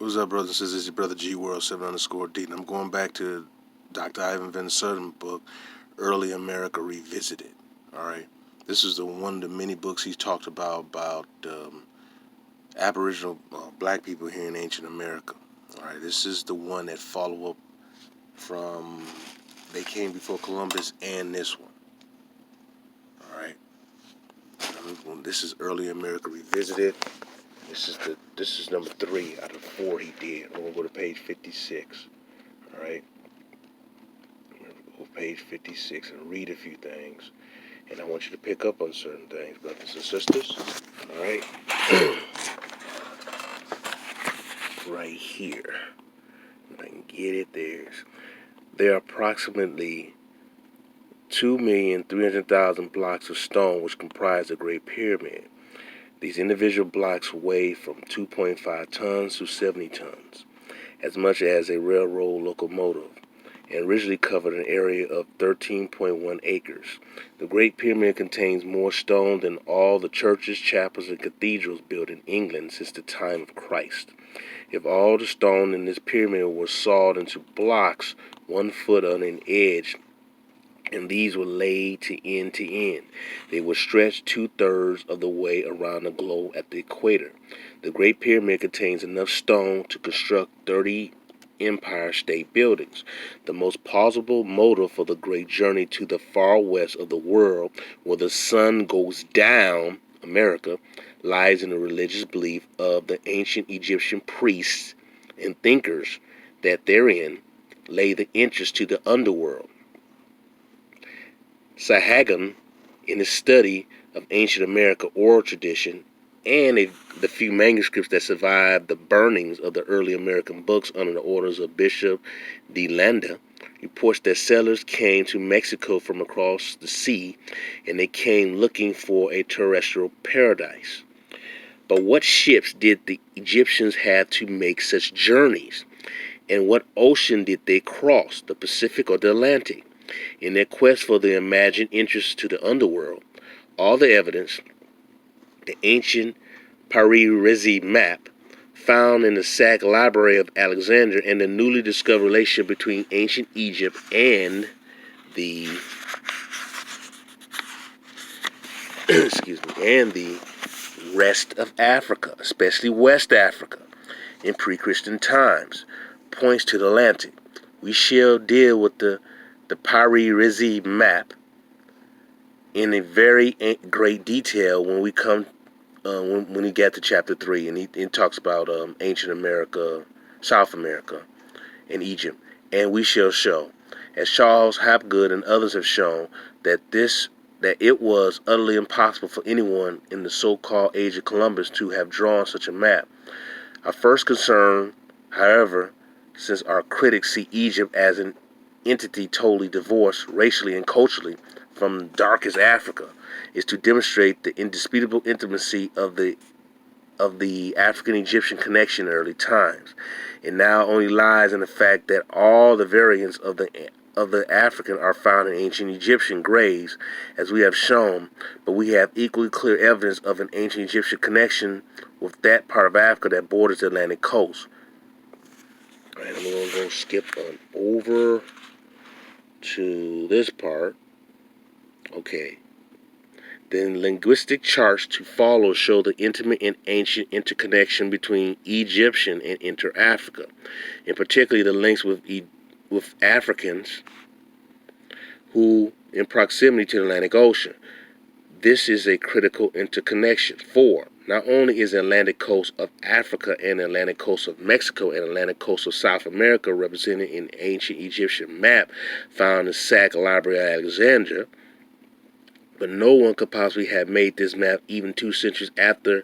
What's up, brothers and sisters? It's your brother G World 7_D. And I'm going back to Dr. Ivan Van Sertim's book, Early America Revisited. All right. This is one of the many books he's talked about Aboriginal black people here in ancient America. All right. This is the one that follow up from They Came Before Columbus and this one. All right. This is Early America Revisited. This is number 3 out of 4 he did. I'm gonna go to page 56. All right. I'm gonna go to page 56 and read a few things, and I want you to pick up on certain things, brothers and sisters. All right. Right here, if I can get it, there are approximately 2,300,000 blocks of stone which comprise the Great Pyramid. These individual blocks weigh from 2.5 tons to 70 tons, as much as a railroad locomotive, and originally covered an area of 13.1 acres. The Great Pyramid contains more stone than all the churches, chapels, and cathedrals built in England since the time of Christ. If all the stone in this pyramid were sawed into blocks 1 foot on an edge, and these were laid to end, they would stretch 2/3 of the way around the globe at the equator. The Great Pyramid contains enough stone to construct 30 Empire State Buildings. The most plausible motive for the great journey to the far west of the world, where the sun goes down, America, lies in the religious belief of the ancient Egyptian priests and thinkers that therein lay the entrance to the underworld. Sahagan, in his study of ancient America oral tradition and the few manuscripts that survived the burnings of the early American books under the orders of Bishop de Landa, reports that settlers came to Mexico from across the sea, and they came looking for a terrestrial paradise. But what ships did the Egyptians have to make such journeys? And what ocean did they cross, the Pacific or the Atlantic, in their quest for the imagined entrance to the underworld? All the evidence, the ancient Pari-Rezi map found in the Sac Library of Alexandria, and the newly discovered relationship between ancient Egypt and the the rest of Africa, especially West Africa, in pre-Christian times, points to the Atlantic. We shall deal with the Pari-Rezi map in a very great detail when we come when we get to chapter 3, and he talks about ancient America, South America, and Egypt. And we shall show, as Charles Hapgood and others have shown, that it was utterly impossible for anyone in the so-called age of Columbus to have drawn such a map. Our first concern, however, since our critics see Egypt as an entity totally divorced racially and culturally from darkest Africa, is to demonstrate the indisputable intimacy of the African-Egyptian connection in early times. It now only lies in the fact that all the variants of the African are found in ancient Egyptian graves, as we have shown, but we have equally clear evidence of an ancient Egyptian connection with that part of Africa that borders the Atlantic coast. All right, I'm going to go skip on over to this part. Okay. The linguistic charts to follow show the intimate and ancient interconnection between Egyptian and inter-Africa, and particularly the links with Africans who in proximity to the Atlantic Ocean. This is a critical interconnection. For not only is the Atlantic coast of Africa and the Atlantic coast of Mexico and the Atlantic coast of South America represented in the ancient Egyptian map found in the Sac Library of Alexandria, but no one could possibly have made this map even 2 centuries after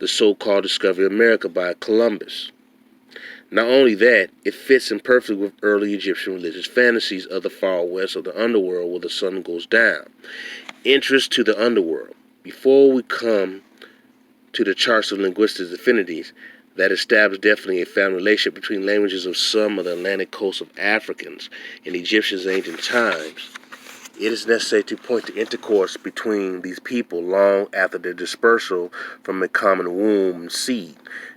the so-called discovery of America by Columbus. Not only that, it fits in perfectly with early Egyptian religious fantasies of the far west of the underworld where the sun goes down. Interest to the underworld. Before we come to the charts of linguistic affinities that establish definitely a family relationship between languages of some of the Atlantic coast of Africans and Egyptians in ancient times, it is necessary to point to intercourse between these people long after their dispersal from a common womb and seed.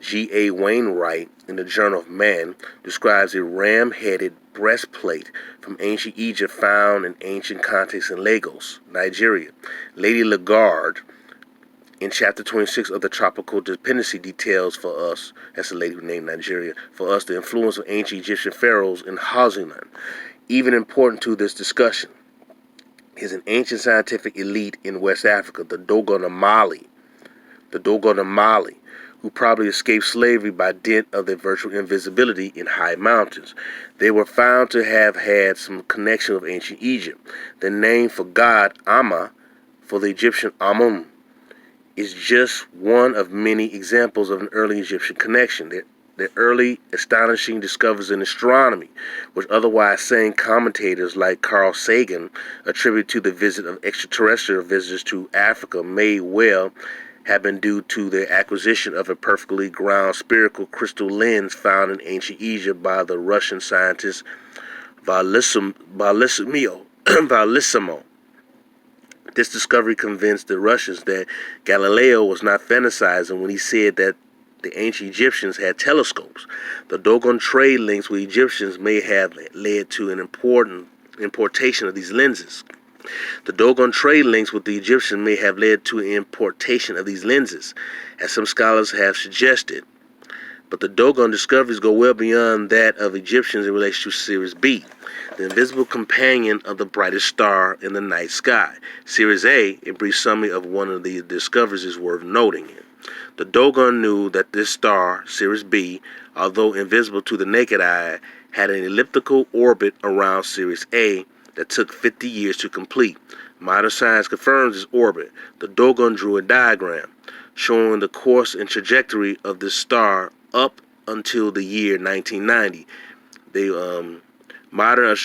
G.A. Wainwright, in the Journal of Man, describes a ram-headed breastplate from ancient Egypt found in ancient contexts in Lagos, Nigeria. Lady Lagarde, in chapter 26 of the Tropical Dependency, details for us, that's a lady who named Nigeria, for us the influence of ancient Egyptian pharaohs in Hazuman. Even important to this discussion is an ancient scientific elite in West Africa, the Dogon of Mali, who probably escaped slavery by dint of their virtual invisibility in high mountains. They were found to have had some connection with ancient Egypt. The name for God, Amma, for the Egyptian Amun, is just one of many examples of an early Egyptian connection. The early astonishing discoveries in astronomy, which otherwise sane commentators like Carl Sagan attribute to the visit of extraterrestrial visitors to Africa, may well have been due to the acquisition of a perfectly ground spherical crystal lens found in ancient Egypt by the Russian scientist Valissimo. This discovery convinced the Russians that Galileo was not fantasizing when he said that the ancient Egyptians had telescopes. The Dogon trade links with Egyptians may have led to an importation of these lenses. The Dogon trade links with the Egyptians may have led to an importation of these lenses, as some scholars have suggested. But the Dogon discoveries go well beyond that of Egyptians in relation to Sirius B, the invisible companion of the brightest star in the night sky. Sirius A, a brief summary of one of the discoveries, is worth noting. The Dogon knew that this star, Sirius B, although invisible to the naked eye, had an elliptical orbit around Sirius A that took 50 years to complete. Modern science confirms this orbit. The Dogon drew a diagram showing the course and trajectory of this star up until the year 1990. Modern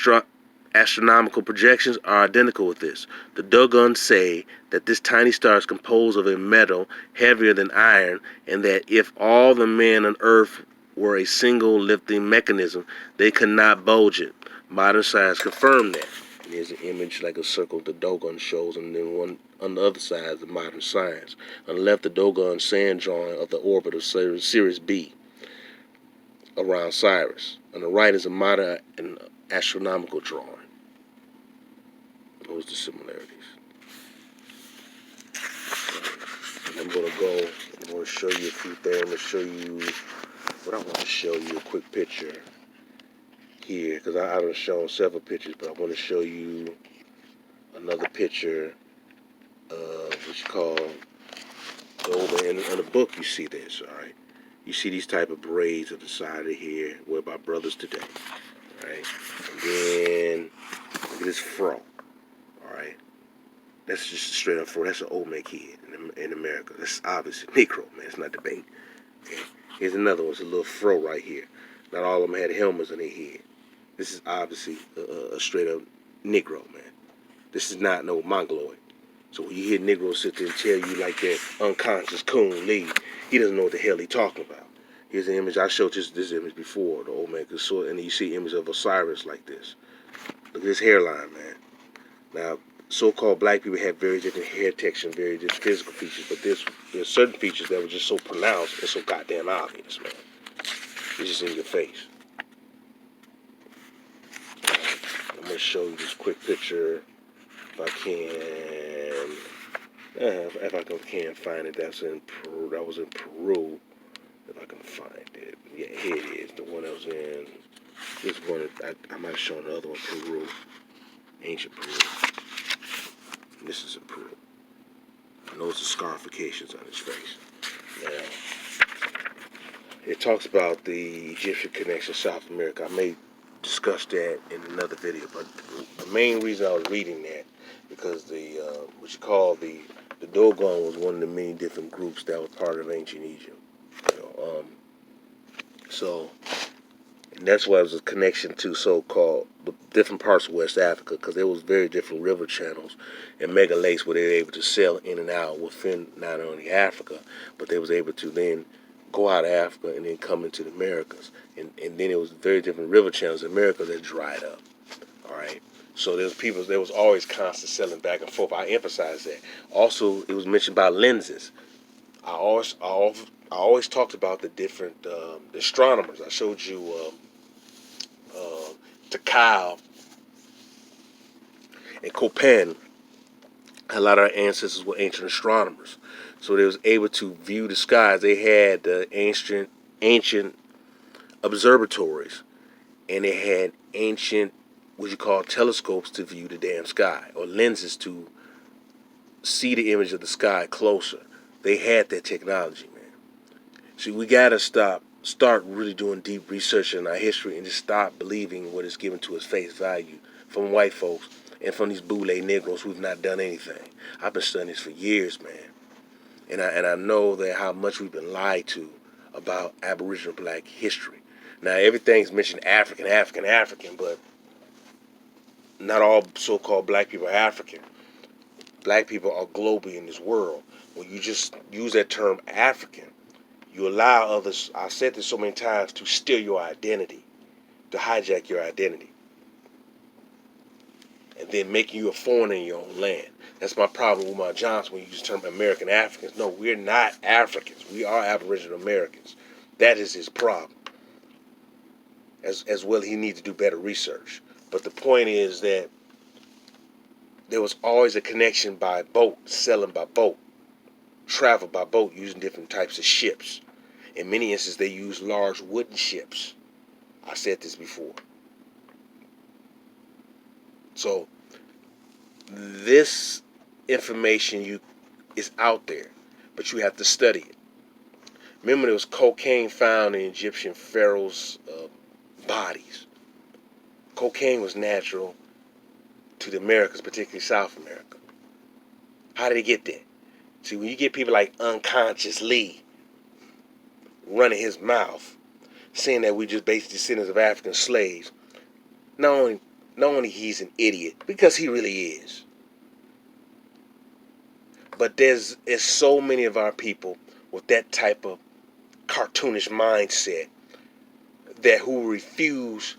astronomical projections are identical with this. The Dogon say that this tiny star is composed of a metal heavier than iron, and that if all the men on Earth were a single lifting mechanism, they could not bulge it. Modern science confirmed that. And here's an image like a circle the Dogon shows, and then one on the other side is the modern science. On the left, the Dogon sand drawing of the orbit of Sirius B around Sirius. On the right is a modern and astronomical drawing. Those are the similarities. And I'm going to show you a few things. I'm going to show you what I want to show you, a quick picture here, because I've shown several pictures, but I want to show you another picture of what you call the old, in the book you see this, all right? You see these type of braids at the side of here, wear by brothers today, all right? And then, look at this fro, all right? That's just a straight up fro. That's an Olmec head in America. That's obviously Negro, man. It's not debate. Okay? Here's another one. It's a little fro right here. Not all of them had helmets on their head. This is obviously a straight up Negro, man. This is not no Mongoloid. So when you hear Negro sit there and tell you like that unconscious coon lead, he doesn't know what the hell he's talking about. Here's an image. I showed this image before, the Olmec. And you see image of Osiris like this. Look at this hairline, man. Now, so-called black people have very different hair texture and very different physical features, but there's certain features that were just so pronounced and so goddamn obvious, man. It's just in your face. I'm going to show you this quick picture, if I can. If I can find it. That was in Peru. If I can find it. Yeah, here it is. The one that was in. This one, I might have shown the other one, Peru. Ancient Peru. This is in Peru. And those are scarifications on his face. Now, it talks about the Egyptian connection to South America. I may discuss that in another video, but the main reason I was reading that, because what you call the Dogon was one of the many different groups that were part of ancient Egypt. And that's why it was a connection to so-called the different parts of West Africa, because there was very different river channels and mega lakes where they were able to sail in and out within not only Africa, but they was able to then go out of Africa and then come into the Americas. And then it was very different river channels in America that dried up. All right. So there was always constant selling back and forth. I emphasize that. Also, it was mentioned about lenses. I I always talked about the different astronomers. I showed you Takao and Copan. A lot of our ancestors were ancient astronomers, so they was able to view the skies. They had ancient observatories, and they had ancient what you call telescopes to view the damn sky, or lenses to see the image of the sky closer. They had that technology, man. See, we gotta start really doing deep research in our history, and just stop believing what is given to us face value from white folks and from these boule Negroes who've not done anything. I've been studying this for years, man, and I know that how much we've been lied to about Aboriginal Black history. Now everything's mentioned African, African, African, but not all so-called Black people are African. Black people are globally in this world. When you just use that term African, you allow others, I've said this so many times, to steal your identity, to hijack your identity, and then making you a foreigner in your own land. That's my problem with Umar Johnson when you use the term American Africans. No, we're not Africans. We are Aboriginal Americans. That is his problem. As well, he needs to do better research. But the point is that there was always a connection by boat, selling by boat, travel by boat using different types of ships. In many instances, they use large wooden ships. I said this before. So this information is out there, but you have to study it. Remember, there was cocaine found in Egyptian pharaohs' bodies. Cocaine was natural to the Americas, particularly South America. How did it get there? See, when you get people like Unconscious Lee running his mouth, saying that we just basically descendants of African slaves, not only he's an idiot, because he really is, but there's so many of our people with that type of cartoonish mindset that who refuse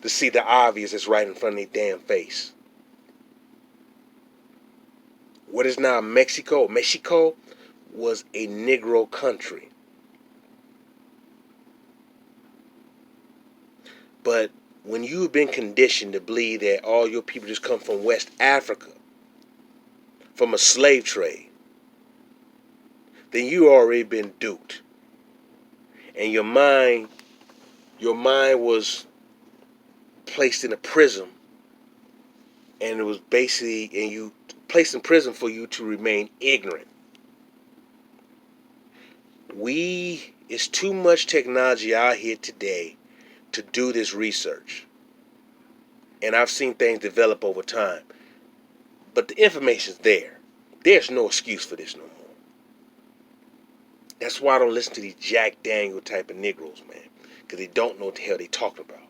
to see the obvious that's right in front of their damn face. What is now Mexico? Mexico was a Negro country. But when you've been conditioned to believe that all your people just come from West Africa, from a slave trade, then you already been duped. And your mind was placed in a prison, and it was basically, and you placed in prison for you to remain ignorant. It's too much technology out here today to do this research. And I've seen things develop over time. But the information's there. There's no excuse for this no more. That's why I don't listen to these Jack Daniel type of Negroes, man. Because they don't know what the hell they talking about.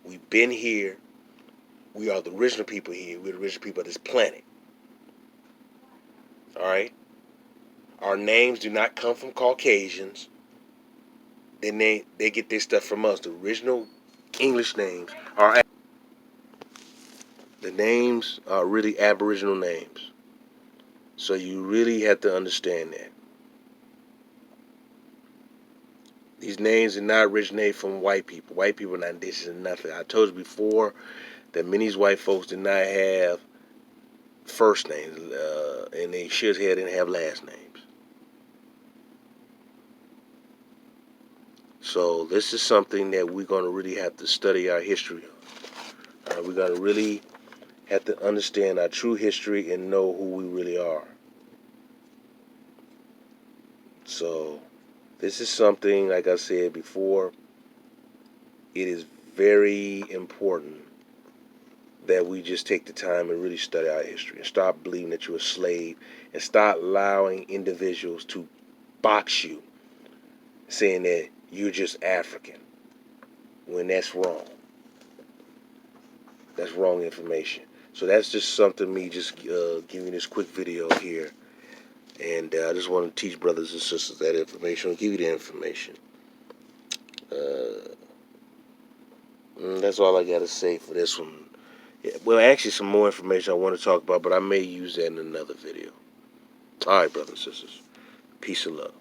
We've been here. We are the original people here. We're the original people of this planet. Alright? Our names do not come from Caucasians. They get their stuff from us. The original English names are... The names are really Aboriginal names. So you really have to understand that. These names did not originate from white people. White people are not indigenous or nothing. I told you before that many of these white folks did not have first names, and they sure as hell didn't have last names. So this is something that we're going to really have to study our history on. We're going to really have to understand our true history and know who we really are. So this is something, like I said before, it is very important that we just take the time and really study our history and stop believing that you're a slave and stop allowing individuals to box you saying that you're just African when that's wrong. That's wrong information. So that's just something me just giving this quick video here. And I just want to teach brothers and sisters that information, give you the information. That's all I got to say for this one. Yeah, well, actually, some more information I want to talk about, but I may use that in another video. All right, brothers and sisters. Peace and love.